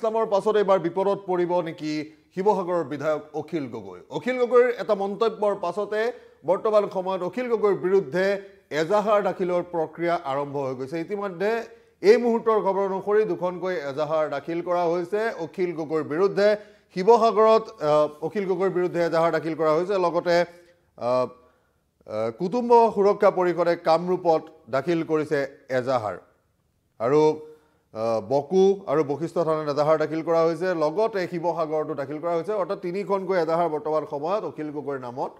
ইছলামৰ পাছত এবাৰ বিপদত পৰিব নেকি শিৱসাগৰৰ বিধায়ক অখিল গগৈ অখিল গগৈৰ এটা মন্তব্যৰ পাছতে বৰ্তমান সময়ত অখিল গগৈৰ বিৰুদ্ধে এজাহাৰ দাখিলৰ প্ৰক্ৰিয়া আৰম্ভ হৈ গৈছে ইতিমধ্যে এই মুহূৰ্তৰ খবৰ অনুসৰি দুখনকৈ এজাহাৰ দাখিল কৰা হৈছে অখিল গগৈৰ বিৰুদ্ধে শিৱসাগৰত অখিল গগৈৰ বিৰুদ্ধে এজাহাৰ দাখিল কৰা হৈছে লগতে কুটুম্ব সুৰক্ষা পৰিষদে কামৰূপত দাখিল কৰিছে এজাহাৰ আৰু বকু আৰু বশিষ্ঠ থানাত এজাহাৰ দাখিল কৰা হৈছে লগতে শিৱসাগৰতো দাখিল কৰা হৈছে অৰ্থাৎ তিনিখনকৈ এজাহাৰ বৰ্তমান সময়ত অখিল গগৈৰ নামত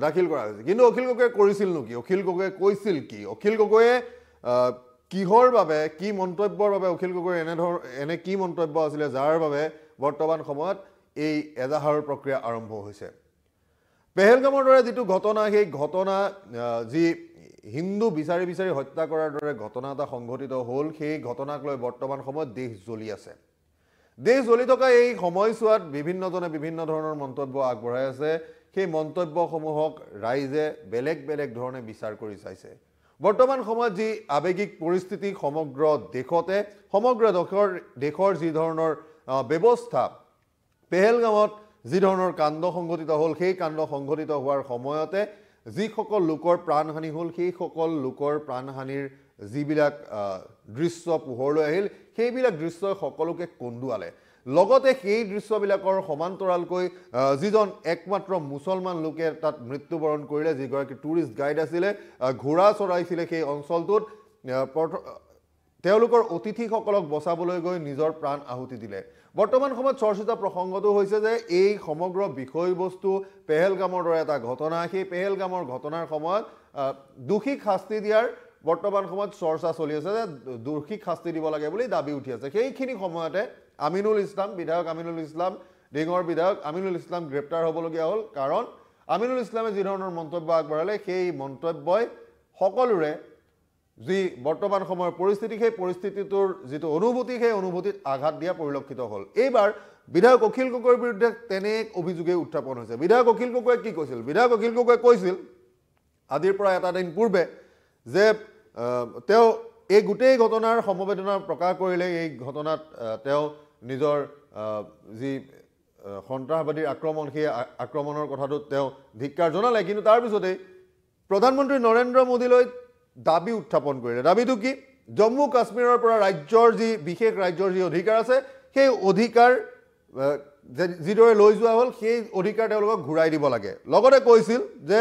দাখিল কৰা হৈছে কিন্তু অখিল গগৈয়ে কৰিছিল নেকি অখিল গগৈয়ে কৈছিল কি অখিল গগৈয়ে কিহৰ বাবে কি মন্তব্যৰ বাবে অখিল গগৈৰ এনে কি মন্তব্য আছিল যাৰ বাবে বৰ্তমান সময়ত এই এজাহাৰৰ প্ৰক্ৰিয়া আৰম্ভ হৈছে পেহেলগামৰ দৰে যেটো ঘটনা সেই ঘটনা যি হিন্দু বিচাৰি বিচাৰি হত্যা কৰাৰ দৰে ঘটনা এটা সংঘটিত হ'ল সেই ঘটনাক লৈ বৰ্তমান সময়ত দেশ জ্বলি আছে দেশ জ্বলি থকা এই সময়ছোৱাত বিভিন্নজনে বিভিন্ন ধৰণৰ মন্তব্য আগবঢ়াই আছে সেই মন্তব্যসমূহক ৰাইজে বেলেগ বেলেগ ধৰণে বিচাৰ কৰি চাইছে বৰ্তমান সময়ত যি আবেগিক পৰিস্থিতি সমগ্ৰ দেশতে সমগ্ৰ দেশৰ যি ধৰণৰ ব্যৱস্থা পেহেলগামত যি ধৰণৰ কাণ্ড সংঘটিত হ'ল সেই কাণ্ড সংঘটিত হোৱাৰ সময়তে যিসকল লোকৰ প্ৰাণহানি হ'ল সেই সকল লোকৰ প্ৰাণহানিৰ যিবিলাক দৃশ্য পোহৰলৈ আহিল সেইবিলাক দৃশ্যই সকলোকে কন্দুৱালে লগতে সেই দৃশ্যবিলাকৰ সমান্তৰালকৈ যিজন একমাত্ৰ মুছলমান লোকে তাত মৃত্যুবৰণ কৰিলে যিগৰাকী টুৰিষ্ট গাইড আছিলে ঘোঁৰা চৰাইছিলে সেই অঞ্চলটোত তেওঁলোকৰ অতিথিসকলক বচাবলৈ গৈ নিজৰ প্ৰাণ আহুতি দিলে বৰ্তমান সময়ত চৰ্চিত প্ৰসংগটো হৈছে যে এই সমগ্ৰ বিষয়বস্তু পেহেলগামৰ দৰে এটা ঘটনা সেই পেহেলগামৰ ঘটনাৰ সময়ত দোষীক শাস্তি দিয়াৰ বৰ্তমান সময়ত চৰ্চা চলি আছে যে দোষীক শাস্তি দিব লাগে বুলি দাবী উঠি আছে সেইখিনি সময়তে আমিনুল ইছলাম বিধায়ক আমিনুল ইছলাম ডিঙৰ বিধায়ক আমিনুল ইছলাম গ্ৰেপ্তাৰ হ'বলগীয়া হ'ল কাৰণ আমিনুল ইছলামে যি ধৰণৰ মন্তব্য আগবঢ়ালে সেই মন্তব্যই সকলোৰে যি বৰ্তমান সময়ৰ পৰিস্থিতি সেই পৰিস্থিতিটোৰ যিটো অনুভূতি সেই অনুভূতিত আঘাত দিয়া পৰিলক্ষিত হ'ল এইবাৰ বিধায়ক অখিল গগৈৰ বিৰুদ্ধে তেনে এক অভিযোগে উত্থাপন হৈছে বিধায়ক অখিল গগৈয়ে কি কৈছিল বিধায়ক অখিল গগৈয়ে কৈছিল আজিৰ পৰা এটা দিন পূৰ্বে যে তেওঁ এই গোটেই ঘটনাৰ সমবেদনা প্ৰকাশ কৰিলে এই ঘটনাত তেওঁ নিজৰ যি সন্ত্ৰাসবাদীৰ আক্ৰমণ সেই আক্ৰমণৰ কথাটো তেওঁ ধিক্কাৰ জনালে কিন্তু তাৰ পিছতে প্ৰধানমন্ত্ৰী নৰেন্দ্ৰ মোদীলৈ দাবী উত্থাপন কৰিলে দাবীটো কি জম্মু কাশ্মীৰৰ পৰা ৰাজ্যৰ যি বিশেষ ৰাজ্যৰ যি অধিকাৰ আছে সেই অধিকাৰ যিদৰে লৈ যোৱা হ'ল সেই অধিকাৰ তেওঁলোকক ঘূৰাই দিব লাগে লগতে কৈছিল যে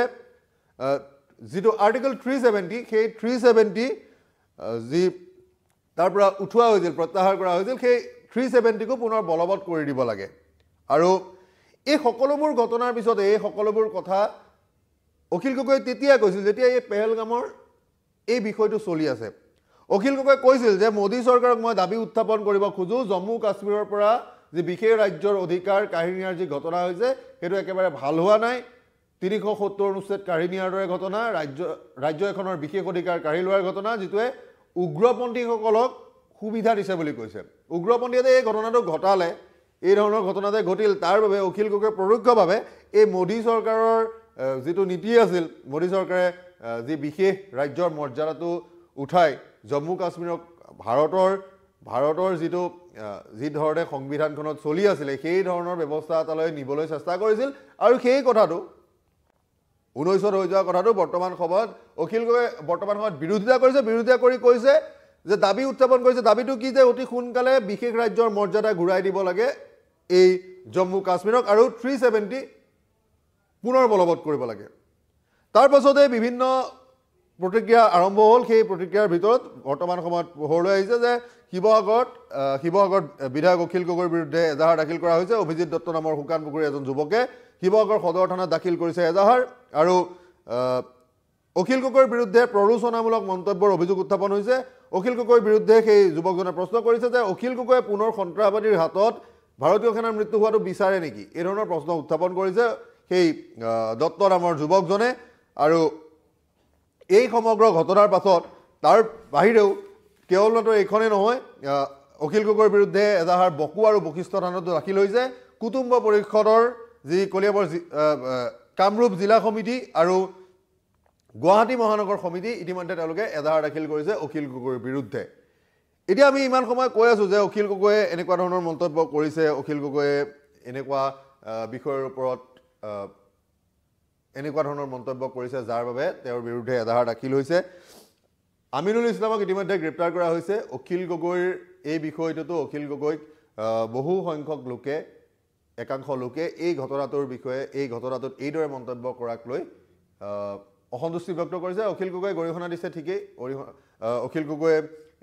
যিটো আৰ্টিকল 370 সেই 370 যি তাৰ পৰা উঠোৱা হৈছিল প্ৰত্যাহাৰ কৰা হৈছিল সেই 370 কো পুনৰ বলবৎ কৰি দিব লাগে আৰু এই সকলোবোৰ ঘটনাৰ পিছতে এই সকলোবোৰ কথা অখিল গগৈয়ে তেতিয়া কৈছিল যেতিয়া এই পেহেলগামৰ এই বিষয়টো চলি আছে অখিল গগৈয়ে কৈছিল যে মোদী চৰকাৰক মই দাবী উত্থাপন কৰিব খোজো জম্মু কাশ্মীৰৰ পৰা যি বিশেষ ৰাজ্যৰ অধিকাৰ কাঢ়ি নিয়াৰ যি ঘটনা হৈছে সেইটো একেবাৰে ভাল হোৱা নাই 370 অনুচ্ছেদ কাঢ়ি নিয়াৰ দৰে ঘটনা ৰাজ্য এখনৰ বিশেষ অধিকাৰ কাঢ়ি লোৱাৰ ঘটনা যিটোৱে উগ্ৰপন্থীসকলক সুবিধা দিছে বুলি কৈছে উগ্ৰপন্থীয়ে এই ঘটনাটো ঘটালে এই ধৰণৰ ঘটনা যে ঘটিল তাৰ বাবে অখিল গগৈয়ে পৰোক্ষভাৱে এই মোদী চৰকাৰৰ যিটো নীতি আছিল মোদী চৰকাৰে যি বিশেষ ৰাজ্যৰ মৰ্যাদাটো উঠাই জম্মু কাশ্মীৰক ভাৰতৰ যিটো যি ধৰণে সংবিধানখনত চলি আছিল সেই ধৰণৰ ব্যৱস্থা এটালৈ নিবলৈ চেষ্টা কৰিছিল আৰু সেই কথাটো 19ত হৈ যোৱা কথাটো বৰ্তমান সময়ত অখিল গগৈয়ে বৰ্তমান সময়ত বিৰোধিতা কৰি কৈছে যে দাবী উত্থাপন কৰিছে দাবীটো কি যে অতি সোনকালে বিশেষ ৰাজ্যৰ মৰ্যাদা ঘূৰাই দিব লাগে এই জম্মু কাশ্মীৰক আৰু 370 পুনৰ বলবৎ কৰিব লাগে তাৰ পাছতে বিভিন্ন প্ৰতিক্ৰিয়া আৰম্ভ হ'ল সেই প্ৰতিক্ৰিয়াৰ ভিতৰত বৰ্তমান সময়ত পোহৰলৈ আহিছে যে শিৱসাগৰত বিধায়ক অখিল গগৈৰ বিৰুদ্ধে এজাহাৰ দাখিল কৰা হৈছে অভিজিত দত্ত নামৰ শুকান পুখুৰী এজন যুৱকে শিৱসাগৰ সদৰ থানাত দাখিল কৰিছে এজাহাৰ আৰু অখিল গগৈৰ বিৰুদ্ধে প্ৰৰোচনামূলক মন্তব্যৰ অভিযোগ উত্থাপন হৈছে অখিল গগৈৰ বিৰুদ্ধে সেই যুৱকজনে প্ৰশ্ন কৰিছে যে অখিল গগৈয়ে পুনৰ সন্ত্ৰাসবাদীৰ হাতত ভাৰতীয় সেনাৰ মৃত্যু হোৱাটো বিচাৰে নেকি এই ধৰণৰ প্ৰশ্ন উত্থাপন কৰিছে সেই দত্ত নামৰ যুৱকজনে আৰু এই সমগ্ৰ ঘটনাৰ পাছত তাৰ বাহিৰেও কেৱল মাত্ৰ এইখনেই নহয় অখিল গগৈৰ বিৰুদ্ধে এজাহাৰ বকু আৰু বশিষ্ঠ থানাত দাখিল হৈছে কুটুম্ব পৰিষদৰ যি কলিয়াবৰ কামৰূপ জিলা সমিতি আৰু গুৱাহাটী মহানগৰ সমিতি ইতিমধ্যে তেওঁলোকে এজাহাৰ দাখিল কৰিছে অখিল গগৈৰ বিৰুদ্ধে এতিয়া আমি ইমান সময় কৈ আছোঁ যে অখিল গগৈয়ে এনেকুৱা ধৰণৰ মন্তব্য কৰিছে, অখিল গগৈয়ে এনেকুৱা বিষয়ৰ ওপৰত এনেকুৱা ধৰণৰ মন্তব্য কৰিছে যাৰ বাবে তেওঁৰ বিৰুদ্ধে এজাহাৰ দাখিল হৈছে। আমিনুল ইছলামক ইতিমধ্যে গ্ৰেপ্তাৰ কৰা হৈছে। অখিল গগৈৰ এই বিষয়টোতো অখিল গগৈক বহু সংখ্যক লোকে, একাংশ লোকে এই ঘটনাটোৰ বিষয়ে, এই ঘটনাটোত এইদৰে মন্তব্য কৰাক লৈ অসন্তুষ্টি ব্যক্ত কৰিছে। অখিল গগৈয়ে গৰিহণা দিছে, ঠিকেই। অখিল গগৈয়ে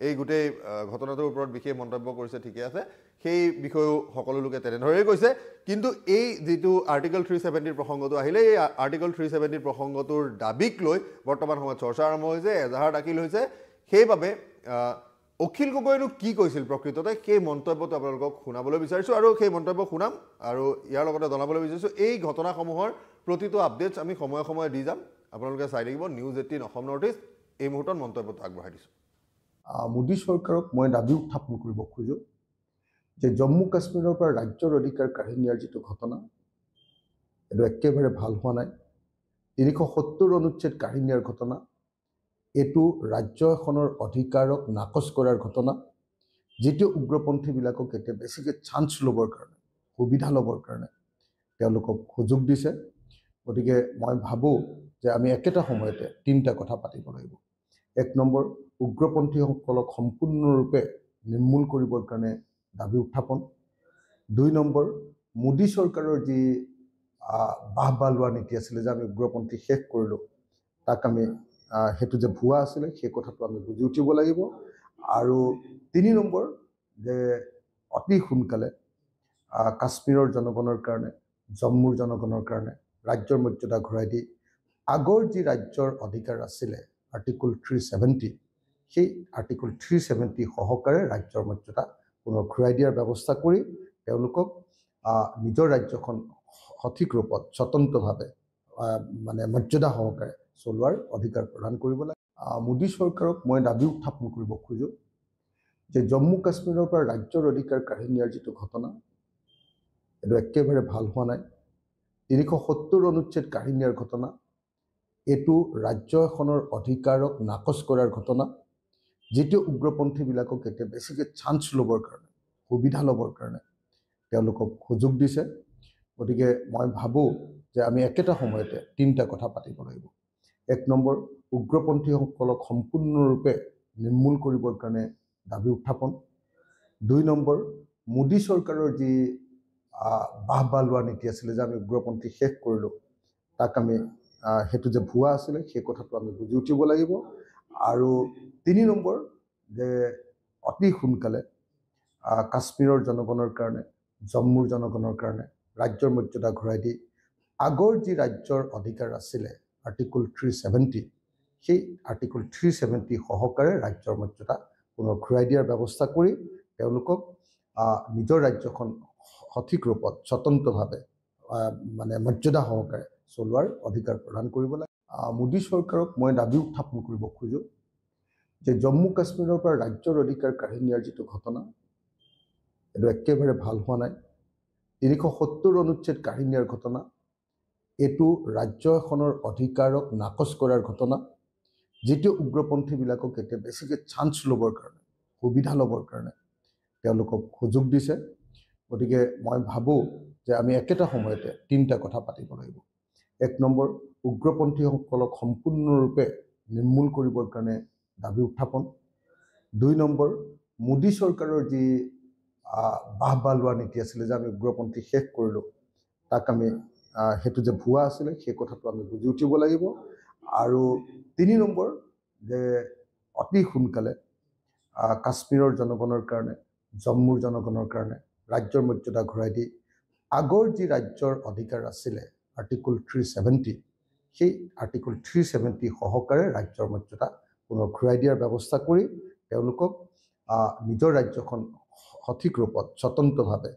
এই গোটেই ঘটনাটোৰ ওপৰত বিশেষ মন্তব্য কৰিছে, ঠিকে আছে। সেই বিষয়েও সকলো লোকে তেনেদৰেই কৈছে। কিন্তু এই যিটো আৰ্টিকল 370 প্ৰসংগটো আহিলে, এই আৰ্টিকল 370 প্ৰসংগটোৰ দাবীক লৈ বৰ্তমান সময়ত চৰ্চা আৰম্ভ হৈছে, এজাহাৰ দাখিল হৈছে। সেইবাবে অখিল গগৈয়েনো কি কৈছিল প্ৰকৃততে, সেই মন্তব্যটো আপোনালোকক শুনাবলৈ বিচাৰিছোঁ আৰু সেই মন্তব্য শুনাম আৰু ইয়াৰ লগতে জনাবলৈ বিচাৰিছোঁ এই ঘটনাসমূহৰ প্ৰতিটো আপডেটছ আমি সময়ে সময়ে দি যাম। আপোনালোকে চাই থাকিব নিউজ 18 অসম নৰ্থ ইষ্ট। এই মুহূৰ্তত মন্তব্যটো আগবঢ়াই দিছোঁ। মোদী চৰকাৰক মই দাবী উত্থাপন কৰিব খোজোঁ যে জম্মু কাশ্মীৰৰ পৰা ৰাজ্যৰ অধিকাৰ কাঢ়ি নিয়াৰ যিটো ঘটনা, এইটো একেবাৰে ভাল হোৱা নাই। 370 অনুচ্ছেদ কাঢ়ি নিয়াৰ ঘটনা, এইটো ৰাজ্য এখনৰ অধিকাৰক নাকচ কৰাৰ ঘটনা, যিটো উগ্ৰপন্থীবিলাকক এতিয়া বেছিকৈ চান্স ল'বৰ কাৰণে, সুবিধা ল'বৰ কাৰণে তেওঁলোকক সুযোগ দিছে। গতিকে মই ভাবোঁ যে আমি একেটা সময়তে 3টা কথা পাতিব লাগিব। 1 নম্বৰ, উগ্ৰপন্থীসকলক সম্পূৰ্ণৰূপে নিৰ্মূল কৰিবৰ কাৰণে দাবী উত্থাপন। 2 নম্বৰ, মোদী চৰকাৰৰ যি বাহবা লোৱা নীতি আছিলে যে আমি উগ্ৰপন্থী শেষ কৰিলোঁ, তাক আমি সেইটো যে ভুৱা আছিলে সেই কথাটো আমি বুজি উঠিব লাগিব। আৰু 3 নম্বৰ, যে অতি সোনকালে কাশ্মীৰৰ জনগণৰ কাৰণে, জম্মুৰ জনগণৰ কাৰণে ৰাজ্যৰ মৰ্যাদা ঘূৰাই দি আগৰ যি ৰাজ্যৰ অধিকাৰ আছিলে আৰ্টিকল 370, সেই আৰ্টিকল 370 সহকাৰে ৰাজ্যৰ মৰ্যাদা পুনৰ ঘূৰাই দিয়াৰ ব্যৱস্থা কৰি তেওঁলোকক নিজৰ ৰাজ্যখন সঠিক ৰূপত স্বতন্ত্ৰভাৱে মানে মৰ্যাদা সহকাৰে চলোৱাৰ অধিকাৰ প্ৰদান কৰিব লাগে। মোদী চৰকাৰক মই দাবী উত্থাপন কৰিব খোজোঁ যে জম্মু কাশ্মীৰৰ পৰা ৰাজ্যৰ অধিকাৰ কাঢ়ি নিয়াৰ যিটো ঘটনা, এইটো একেবাৰে ভাল হোৱা নাই। 370 অনুচ্ছেদ কাঢ়ি নিয়াৰ ঘটনা, এইটো ৰাজ্য এখনৰ অধিকাৰক নাকচ কৰাৰ ঘটনা, যিটো উগ্ৰপন্থীবিলাকক এতিয়া বেছিকৈ চান্স ল'বৰ কাৰণে, সুবিধা ল'বৰ কাৰণে তেওঁলোকক সুযোগ দিছে। গতিকে মই ভাবোঁ যে আমি একেটা সময়তে 3টা কথা পাতিব লাগিব। 1 নম্বৰ, উগ্ৰপন্থীসকলক সম্পূৰ্ণৰূপে নিৰ্মূল কৰিবৰ কাৰণে দাবী উত্থাপন। 2 নম্বৰ, মোদী চৰকাৰৰ যি বাহবা লোৱা নীতি আছিলে যে আমি উগ্ৰপন্থী শেষ কৰিলোঁ, তাক আমি সেইটো যে ভুৱা আছিলে সেই কথাটো আমি বুজি উঠিব লাগিব। আৰু 3 নম্বৰ, যে অতি সোনকালে কাশ্মীৰৰ জনগণৰ কাৰণে, জম্মুৰ জনগণৰ কাৰণে ৰাজ্যৰ মৰ্যাদা ঘূৰাই দি আগৰ যি ৰাজ্যৰ অধিকাৰ আছিলে আৰ্টিকল 370, সেই আৰ্টিকল 370 সহকাৰে ৰাজ্যৰ মৰ্যাদা পুনৰ ঘূৰাই দিয়াৰ ব্যৱস্থা কৰি তেওঁলোকক নিজৰ ৰাজ্যখন সঠিক ৰূপত স্বতন্ত্ৰভাৱে মানে মৰ্যাদা সহকাৰে চলোৱাৰ অধিকাৰ প্ৰদান কৰিব লাগে। মোদী চৰকাৰক মই দাবী উত্থাপন কৰিব খোজোঁ যে জম্মু কাশ্মীৰৰ পৰা ৰাজ্যৰ অধিকাৰ কাঢ়ি নিয়াৰ যিটো ঘটনা, এইটো একেবাৰে ভাল হোৱা নাই। 370 অনুচ্ছেদ কাঢ়ি নিয়াৰ ঘটনা, এইটো ৰাজ্য এখনৰ অধিকাৰক নাকচ কৰাৰ ঘটনা, যিটো উগ্ৰপন্থীবিলাকক এতিয়া বেছিকৈ চান্স ল'বৰ কাৰণে, সুবিধা ল'বৰ কাৰণে তেওঁলোকক সুযোগ দিছে। গতিকে মই ভাবোঁ যে আমি একেটা সময়তে 3টা কথা পাতিব লাগিব। 1 নম্বৰ, উগ্ৰপন্থীসকলক সম্পূৰ্ণৰূপে নিৰ্মূল কৰিবৰ কাৰণে দাবী উত্থাপন। 2 নম্বৰ, মোদী চৰকাৰৰ যি বাহবা লোৱা নীতি আছিলে যে আমি উগ্ৰপন্থী শেষ কৰিলোঁ, তাক আমি সেইটো যে ভুৱা আছিলে সেই কথাটো আমি বুজি উঠিব লাগিব। আৰু 3 নম্বৰ, যে অতি সোনকালে কাশ্মীৰৰ জনগণৰ কাৰণে, জম্মুৰ জনগণৰ কাৰণে ৰাজ্যৰ মৰ্যাদা ঘূৰাই দি আগৰ যি ৰাজ্যৰ অধিকাৰ আছিলে আৰ্টিকল 370, সেই আৰ্টিকল 370 সহকাৰে ৰাজ্যৰ মৰ্যাদা পুনৰ ঘূৰাই দিয়াৰ ব্যৱস্থা কৰি তেওঁলোকক নিজৰ ৰাজ্যখন সঠিক ৰূপত স্বতন্ত্ৰভাৱে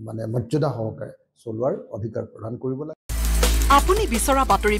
মানে মৰ্যাদা সহকাৰে চলোৱাৰ অধিকাৰ প্ৰদান কৰিব লাগে। আপুনি বিচৰা বাতৰি